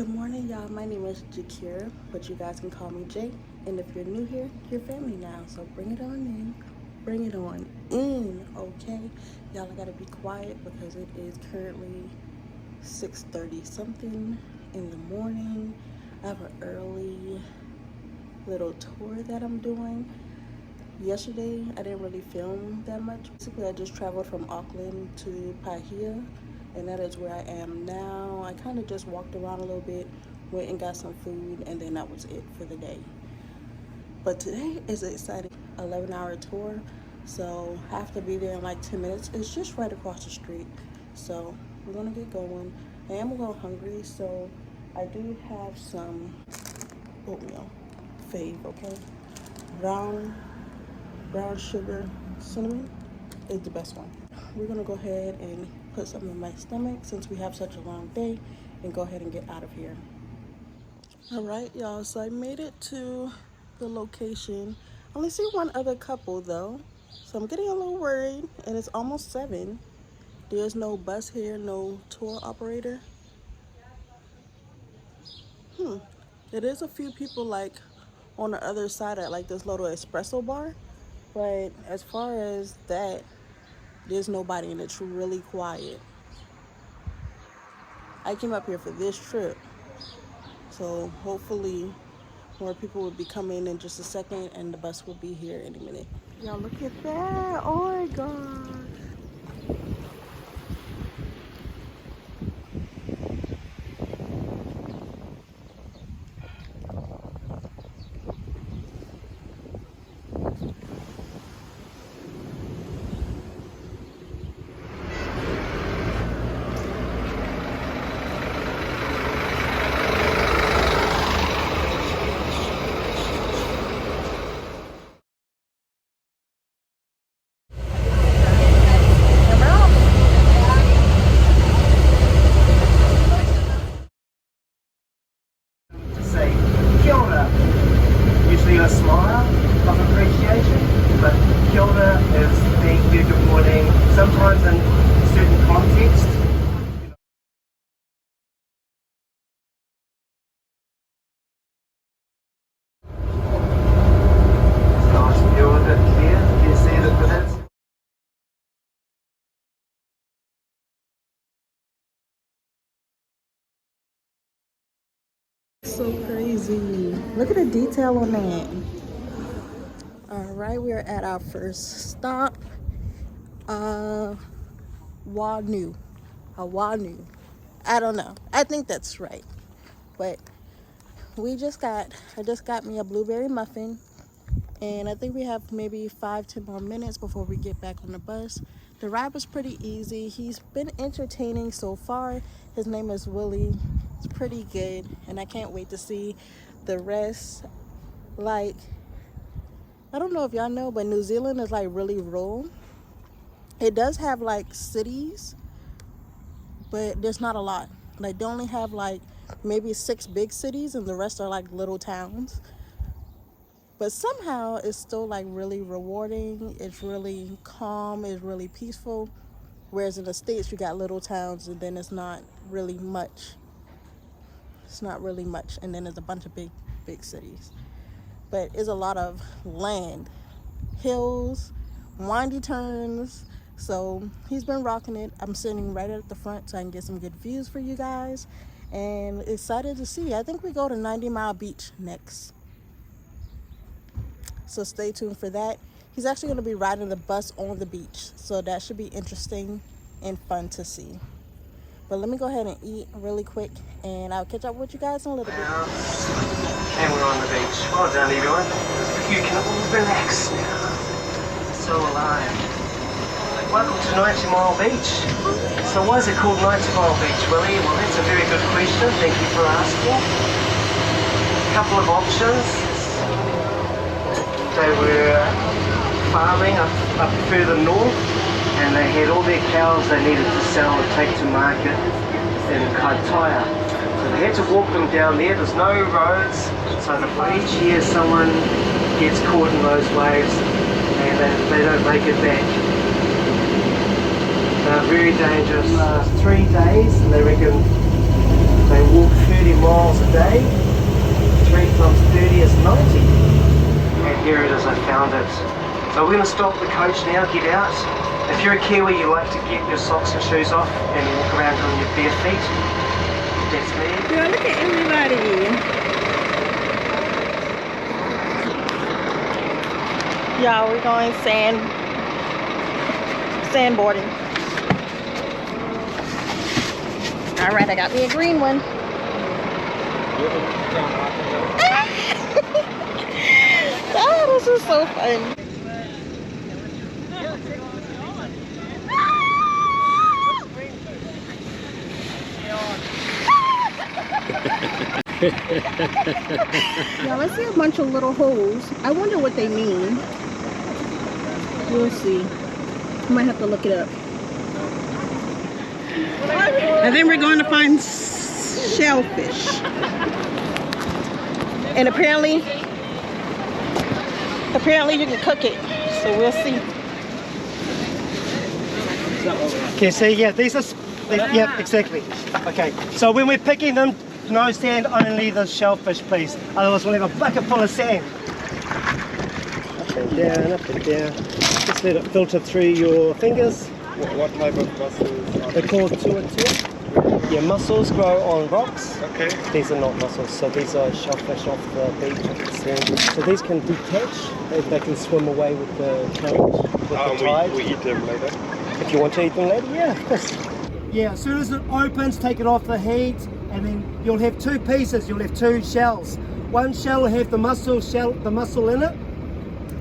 Good morning, y'all. My name is JaQuera, but you guys can call me Jay. And if you're new here, you're family now. So bring it on in. Bring it on in, okay? Y'all, I gotta be quiet because it is currently 6:30 something in the morning. I have an early little tour that I'm doing. Yesterday, I didn't really film that much. Basically, I just traveled from Auckland to Paihia, and that is where I am now. I kind of just walked around a little bit, went and got some food, and then that was it for the day. But today is an exciting 11-hour tour, so I have to be there in like 10 minutes. It's just right across the street, so we're gonna get going. I am a little hungry, so I do have some oatmeal, fave, okay? Brown sugar cinnamon is the best one. We're gonna go ahead and put some in my stomach since we have such a long day and go ahead and get out of here. All right, y'all, so I made it to the location. I only see one other couple though, so I'm getting a little worried, and it's almost 7. There's no bus here, no tour operator. It is a few people like on the other side at like this little espresso bar, but as far as that, there's nobody and it's really quiet. I came up here for this trip, so hopefully more people will be coming in just a second and the bus will be here in a minute. Y'all look at that, oh my god. Usually a smile of appreciation, but kia ora is thank you, good morning. Sometimes in certain context. It's a nice view of it here. You can see the peninsula. So crazy. Look at the detail on that. All right, we're at our first stop. Wanu. Wanu. I don't know. I think that's right. But I just got me a blueberry muffin, and I think we have maybe 5-10 more minutes before we get back on the bus. The ride was pretty easy. He's been entertaining so far. His name is Willie. It's pretty good, and I can't wait to see the rest. Like, I don't know if y'all know, but New Zealand is like really rural. It does have like cities, but there's not a lot. Like, they only have like maybe 6 big cities and the rest are like little towns. But somehow it's still like really rewarding. It's really calm. It's really peaceful. Whereas in the States, you got little towns and then it's not really much. It's not really much. And then there's a bunch of big cities. But it's a lot of land, hills, windy turns. So he's been rocking it. I'm sitting right at the front so I can get some good views for you guys. And excited to see. I think we go to 90 Mile Beach next. So stay tuned for that. He's actually going to be riding the bus on the beach. So that should be interesting and fun to see. But let me go ahead and eat really quick, and I'll catch up with you guys in a little bit. And we're on the beach. Well done, everyone. You can all relax now. So alive. Welcome to 90 Mile Beach. So why is it called 90 Mile Beach, Willie? Well, that's a very good question. Thank you for asking. A couple of options. They were farming up further north, and they had all their cows they needed to sell and take to market in Kaitaia. So they had to walk them down there. There's no roads, so each year someone gets caught in those waves and they don't make it back. They're very dangerous. 3 days, and they reckon They walk 30 miles a day. 3 times 30 is 90. And here it is, I found it. So we're going to stop the coach now, get out. If you're a Kiwi, you like to get your socks and shoes off and walk around on your bare feet. That's me. Yeah, look at everybody. Yeah, we're going sandboarding. All right, I got me a green one. Oh, this is so fun. Yeah, I see a bunch of little holes. I wonder what they mean. We'll see. Might have to look it up. And then we're going to find shellfish. And apparently you can cook it. So we'll see. Okay, so yeah, these are, yeah, exactly. Okay, so when we're picking them, no sand, only the shellfish, please. Otherwise we'll have a bucket full of sand. Up and down, up and down. Just let it filter through your fingers. What type of mussels? They're called tua. Yeah, mussels grow on rocks. Okay. These are not mussels, so these are shellfish off the beach, off the sand. So these can detach, they can swim away with the current, with the tide. We eat them later. If you want to eat them later, yeah, of course. Yeah, as soon as it opens, take it off the heat, and then you'll have 2 pieces. You'll have 2 shells. One shell will have the mussel in it,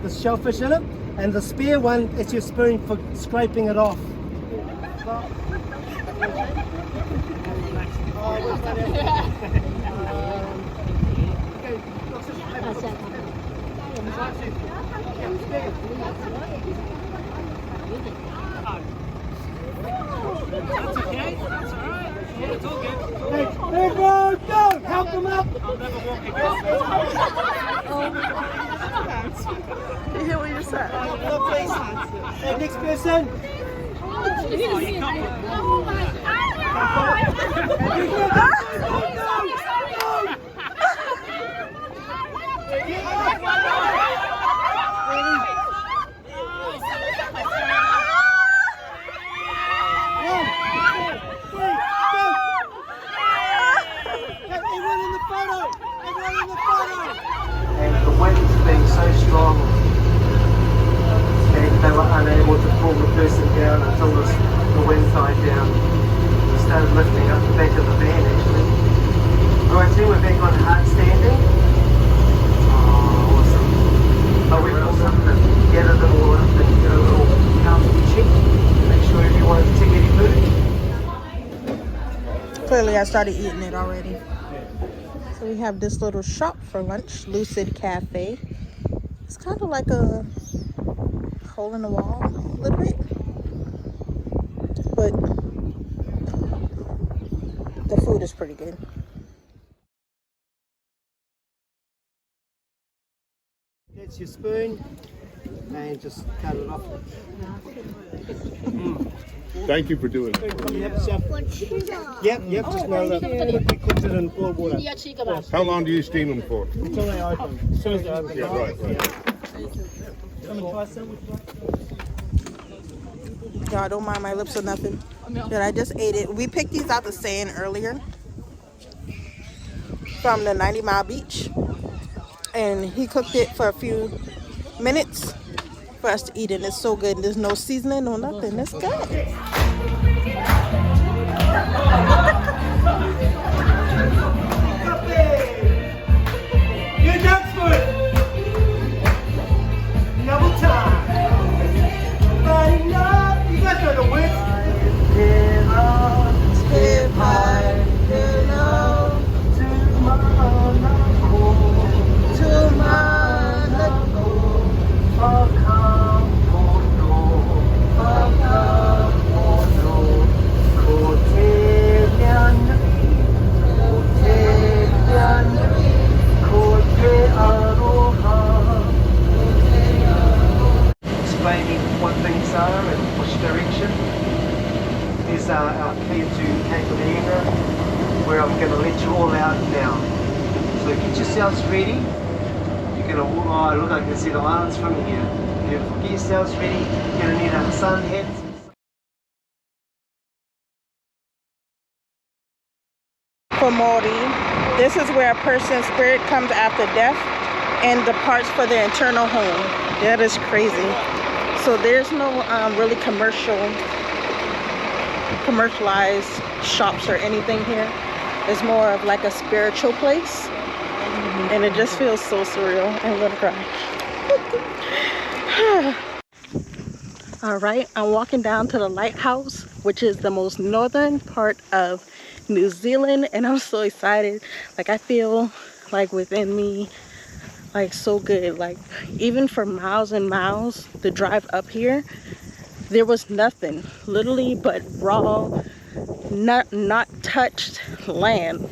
the shellfish in it, and the spare one is your spoon for scraping it off. That's okay, that's alright. Yeah, it's all good. Hey, bro, go! Help them up! I'll never walk again. You hear what you said? Hey, next person! Oh, you can't. Oh my And the wind's being so strong that they were unable to pull the person down until the wind died down. We started lifting up the back of the van actually. Alright team, we're back on hard standing. Oh, awesome. Oh, we've also gathered them all up and get a little healthy check. Make sure everyone's tickety boo. Clearly I started eating it already. So we have this little shop for lunch, Lucid Cafe. It's kind of like a hole in the wall a little bit. But the food is pretty good. That's your spoon and just cut it off. Thank you for doing it. You have yourself. Yep, just know that quickly cooked it in boiled water. How long do you steam them for? Until they open. As soon as they open. Yeah, right. Y'all don't mind my lips or nothing. But I just ate it. We picked these out the sand earlier from the 90 Mile Beach. And he cooked it for a few minutes for us to eat it. It's so good. There's no seasoning, no nothing. It's good. You're done for it. Double time. You guys know the words. Explaining what things are and which direction. These are our key to Cape Regina. where I'm going to let you all out now. So get yourselves ready. You're going to, oh look, I can see the islands from here. Beautiful. Get yourselves ready. You're going to need a sun hat. For Maori, this is where a person's spirit comes after death and departs for their eternal home. That is crazy. So there's no really commercialized shops or anything here. It's more of like a spiritual place, and it just feels so surreal. I'm gonna cry. All right, I'm walking down to the lighthouse, which is the most northern part of New Zealand, and I'm so excited. Like, I feel like within me, like, so good. Like, even for miles and miles, the drive up here, there was nothing literally but raw, not touched land,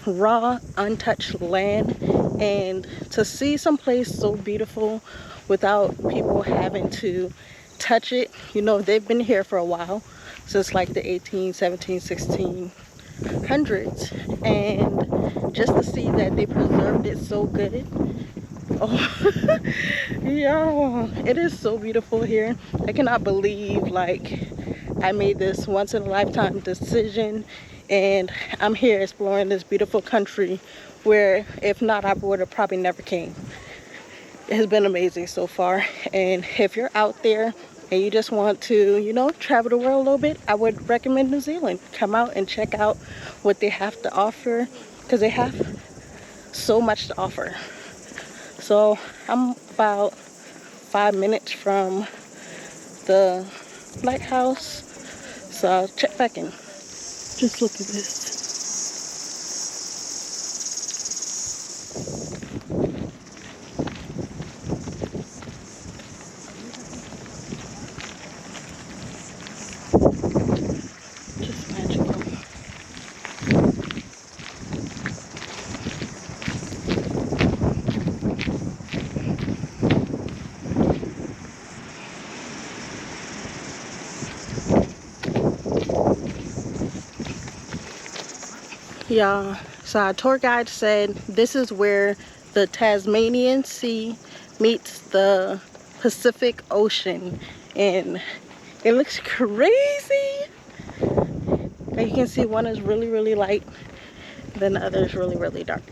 raw, untouched land. And to see some place so beautiful without people having to touch it, you know, they've been here for a while, since like the 18, 17, 1600s, and just to see that they preserved it so good. Oh, yeah, it is so beautiful here. I cannot believe, like, I made this once in a lifetime decision, and I'm here exploring this beautiful country where, if not, I would have probably never came. It has been amazing so far. And if you're out there and you just want to, you know, travel the world a little bit, I would recommend New Zealand. Come out and check out what they have to offer, because they have so much to offer. So I'm about 5 minutes from the lighthouse, so I'll check back in. Just look at this. Just magical. Yeah, so our tour guide said this is where the Tasmanian Sea meets the Pacific Ocean, and it looks crazy. And you can see one is really, really light, then the other is really, really dark.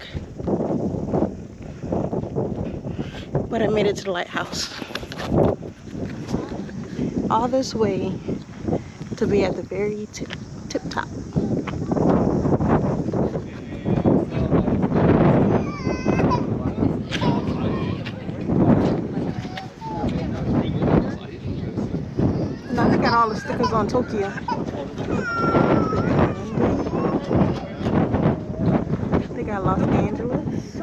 But I made it to the lighthouse. All this way to be at the very tip top. Now they got all the stickers on Tokyo. They got Los Angeles.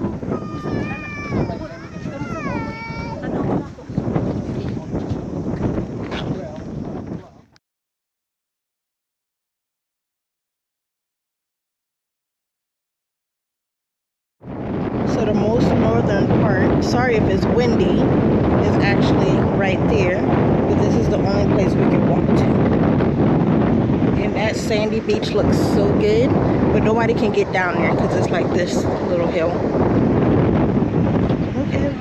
So the most northern part, sorry if it's windy, is actually right there. But this is the only place we can walk to. And that sandy beach looks so good, but nobody can get down there because it's like this little hill. Look at this.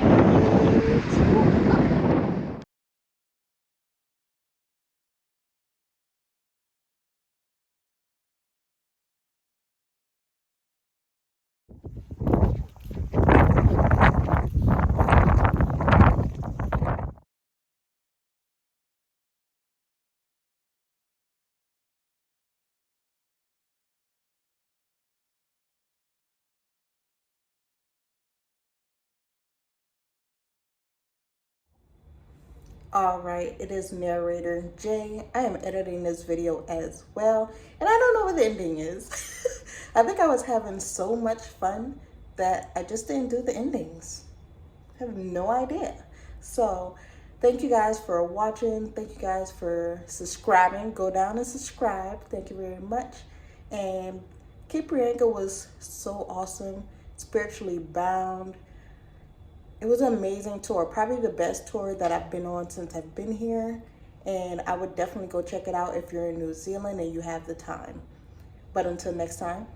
Alright, it is narrator Jay. I am editing this video as well, and I don't know what the ending is. I think I was having so much fun that I just didn't do the endings. I have no idea. So thank you guys for watching. Thank you guys for subscribing. Go down and subscribe. Thank you very much. And Cape Regina was so awesome, spiritually bound. It was an amazing tour, probably the best tour that I've been on since I've been here, and I would definitely go check it out if you're in New Zealand and you have the time. But until next time,